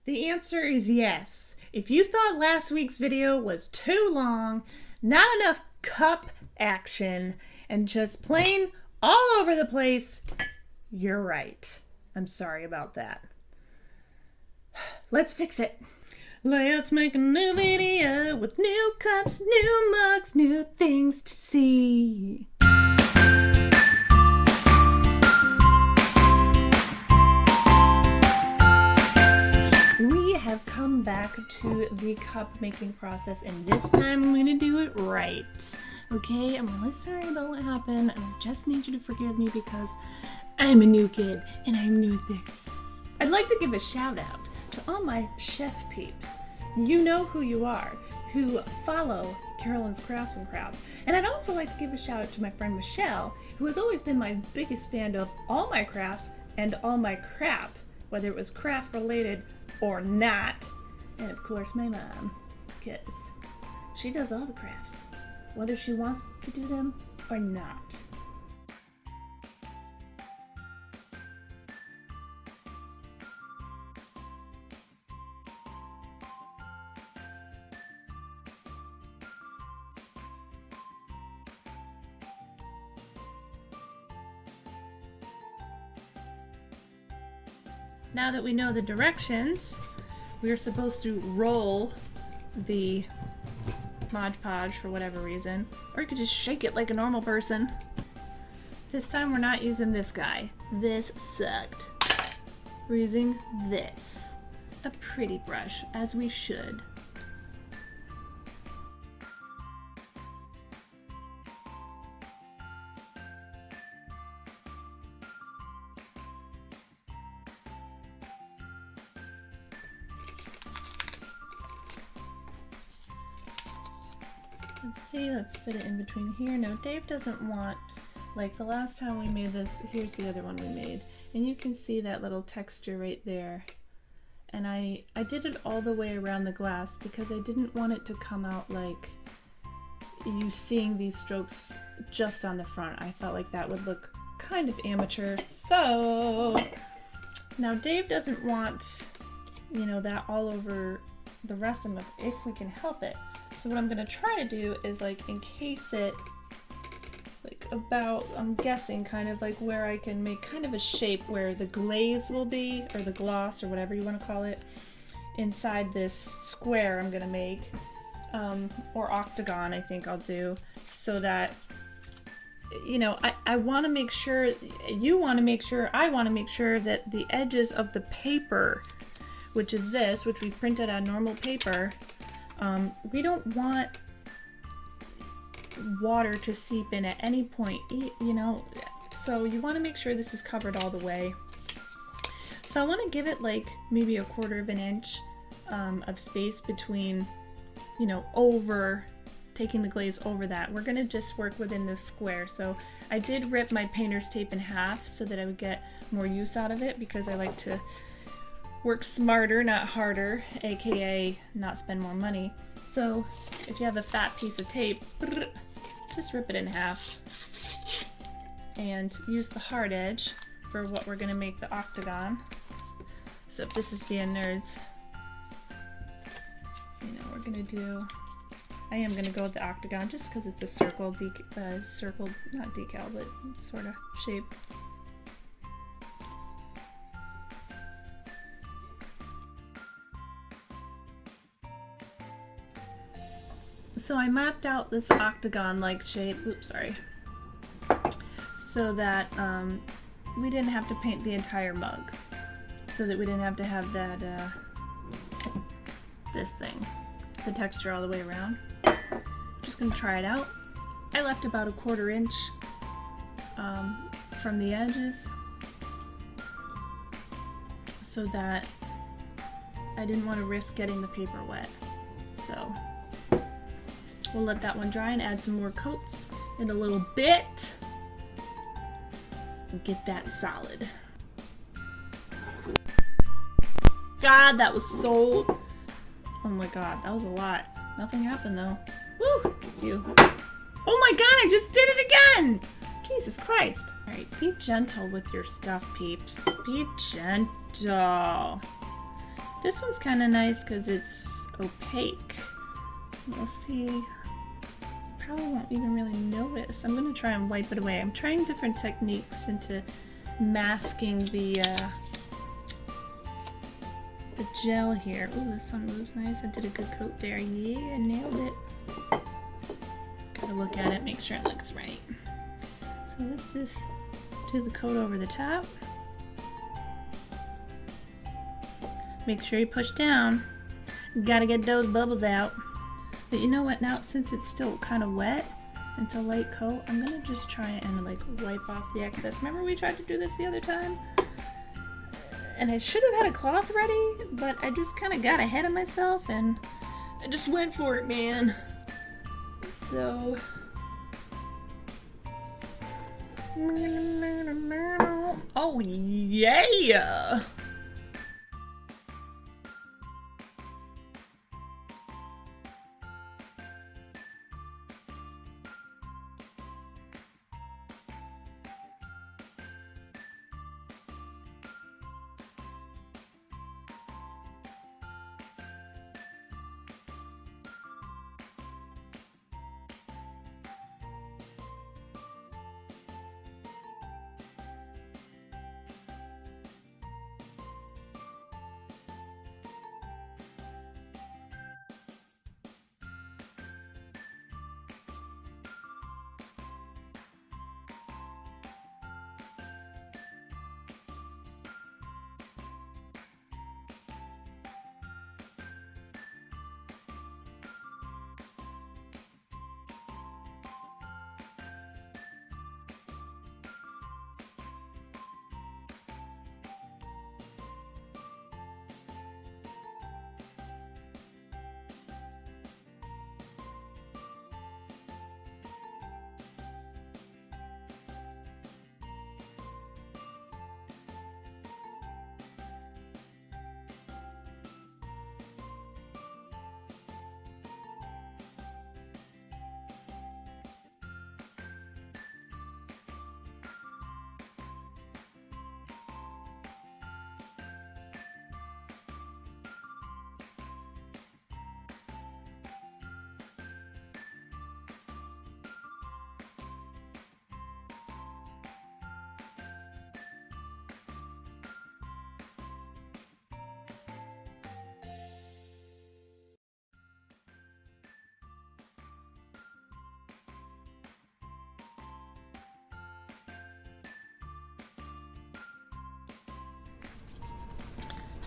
The answer is yes. If you thought last week's video was too long, not enough cup action, and just plain all over the place, you're right. I'm sorry about that. Let's fix it. Let's make a new video with new cups, new mugs, new things to see. We have come back to the cup making process, and this time I'm going to do it right. Okay, I'm really sorry about what happened, and I just need you to forgive me because I'm a new kid and I'm new at this. I'd like to give a shout out to all my chef peeps. You know who you are, who follow Carolyn's Crafts and Craft. And I'd also like to give a shout out to my friend Michelle, who has always been my biggest fan of all my crafts and all my crap, whether it was craft related or not. And of course my mom, because she does all the crafts, whether she wants to do them or not. Now that we know the directions, we are supposed to roll the Mod Podge for whatever reason, or you could just shake it like a normal person. This time we're not using this guy. This sucked. We're using this. A pretty brush, as we should. Let's see, let's fit it in between here. No, Dave doesn't want, like the last time we made this, here's the other one we made. And you can see that little texture right there. And I did it all the way around the glass because I didn't want it to come out like you seeing these strokes just on the front. I felt like that would look kind of amateur. So, now Dave doesn't want, you know, that all over the rest of them if we can help it. So what I'm gonna try to do is like encase it like about, I'm guessing kind of like where I can make kind of a shape where the glaze will be, or the gloss, or whatever you want to call it, inside this square I'm gonna make, or octagon I think I'll do, so that, you know, I want to make sure, you want to make sure, I want to make sure that the edges of the paper, which is this, which we've printed on normal paper, we don't want water to seep in at any point, you know, so you want to make sure this is covered all the way. So I want to give it like maybe 1/4 of an inch of space between, you know, over, taking the glaze over that. We're going to just work within this square. So I did rip my painter's tape in half so that I would get more use out of it, because I like to work smarter, not harder, aka not spend more money. So if you have a fat piece of tape, just rip it in half and use the hard edge for what we're going to make the octagon. So if this is being nerds, you know, we're going to do, I am going to go with the octagon just because it's a circle, circle, not decal, but sort of shape. So I mapped out this octagon-like shape, oops, sorry, so that we didn't have to paint the entire mug, so that we didn't have to have that, this thing, the texture all the way around. Just gonna try it out. I left about 1/4 inch from the edges, so that I didn't want to risk getting the paper wet. So we'll let that one dry and add some more coats in a little bit and get that solid. God, that was so, oh my God, that was a lot. Nothing happened though. Woo! You. Oh my God, I just did it again! Jesus Christ. All right, be gentle with your stuff, peeps. Be gentle. This one's kind of nice because it's opaque. We'll see. Probably won't even really notice. I'm going to try and wipe it away. I'm trying different techniques into masking the gel here. Ooh, this one moves nice. I did a good coat there. Yeah, nailed it. Gotta look at it, make sure it looks right. So let's just do the coat over the top. Make sure you push down. Gotta get those bubbles out. But you know what, now since it's still kind of wet, and it's a light coat, I'm gonna just try and like wipe off the excess. Remember we tried to do this the other time? And I should have had a cloth ready, but I just kind of got ahead of myself and I just went for it, man. So... oh yeah!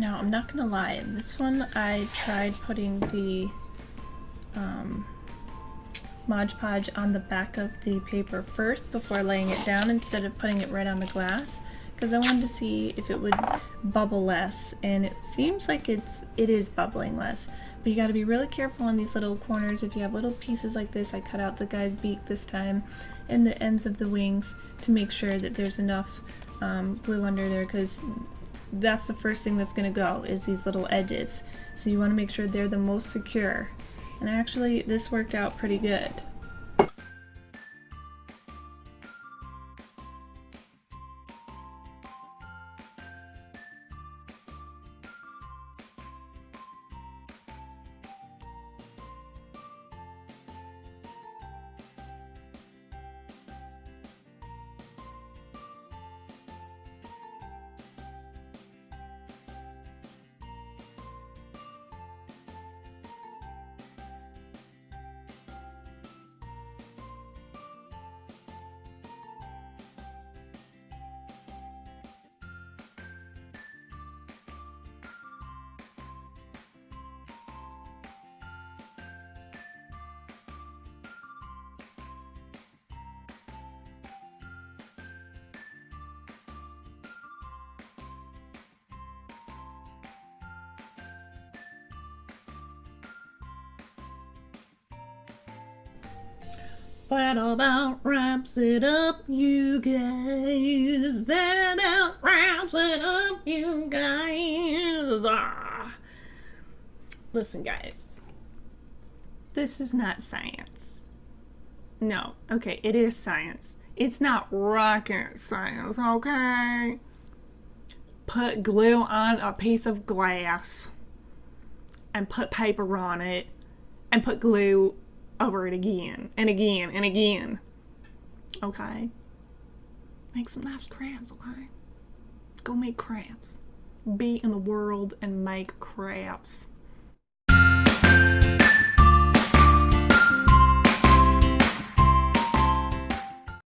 Now, I'm not gonna lie, this one I tried putting the Mod Podge on the back of the paper first before laying it down instead of putting it right on the glass, because I wanted to see if it would bubble less, and it seems like it is bubbling less. But you got to be really careful on these little corners. If you have little pieces like this, I cut out the guy's beak this time and the ends of the wings to make sure that there's enough glue under there, because that's the first thing that's going to go, is these little edges. So you want to make sure they're the most secure. And actually, this worked out pretty good. That about wraps it up, you guys. That about wraps it up, you guys. Listen, guys. This is not science. No, okay, it is science. It's not rocket science, okay? Put glue on a piece of glass. and put paper on it and put glue over it again and again and again. Okay? Make some nice crafts, okay? Go make crafts. Be in the world and make crafts.